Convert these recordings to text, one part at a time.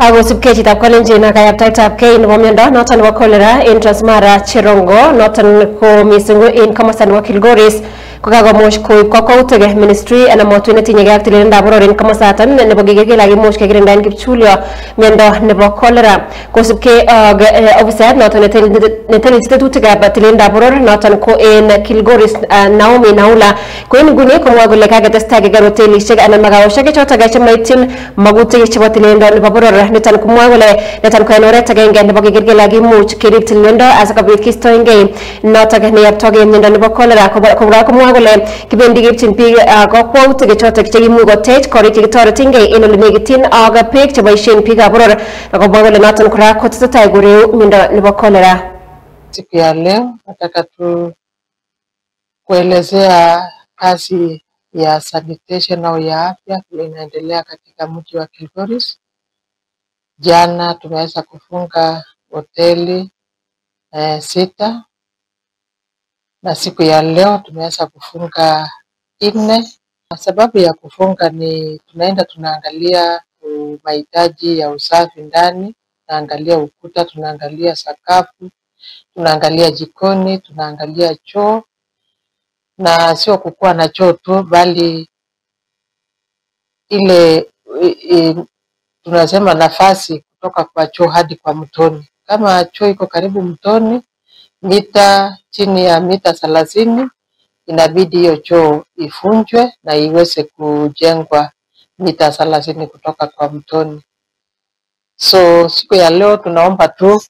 Agosipke chitab kolenjin na kayaptaitab kei nebo miondo noton nebo cholera en Transmara Cherongo noton ko misingo en komosta nebo Kilgoris kokakomuch koib kokwoutik ministry anan motwe netinye ak tililindab boror en komosaton nebo keker kakimuch kekirindaen kipchulyo miondo nebo cholera kosipke ofisayat noton netelelchin tetutikab tililindab boror noton ko en Kilgoris Naomi Naula ko en nguni komwa kole kaketestai keker hotelisiek anan magaoshek choton chemoityin magutik chebo tililindo nebo boror niton kumwa kole niton ko en oret agenge nebo keker kele kakimuch kerib tililindo asikobit kistoengei notok neyoptogei miondo nebo cholera kobra kumwa kole kibendi kipchin biik kokwoutik chotok chekimuch kotech korik chekitoretengei en ole nekityin ak beek cheboisien biikab boror akomwa kole noton kora kotesetai koreu miondo nebo cholera. Siku ya leo nataka tu kuelezea kazi ya sanitation au ya afya vile inaendelea katika mji wa Kilgoris. Jana tumeweza kufunga hoteli 6 na siku ya leo tumeweza kufunga 4. Na sababu ya kufunga ni tunaenda tunaangalia mahitaji ya usafi ndani, tunaangalia ukuta, tunaangalia sakafu, tunaangalia jikoni, tunaangalia choo, na sio kukuwa na choo tu bali ile tunasema nafasi kutoka kwa choo hadi kwa mtoni. Kama choo iko karibu mtoni chini ya mita 30, inabidi hiyo choo ifunjwe na iweze kujengwa mita 30 kutoka kwa mtoni. So siku ya leo tunaomba tu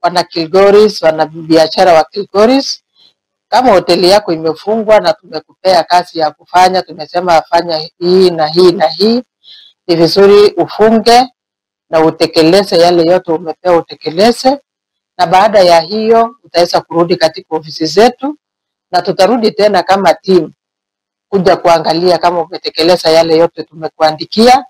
wana Kilgoris, wana biashara wa Kilgoris, kama hoteli yako imefungwa na tumekupea kazi ya kufanya, tumesema afanya hii na hii na hii, ni vizuri ufunge na utekeleze yale yote umepewa utekeleze, na baada ya hiyo utaweza kurudi katika ofisi zetu na tutarudi tena kama team kuja kuangalia kama umetekeleza yale yote tumekuandikia.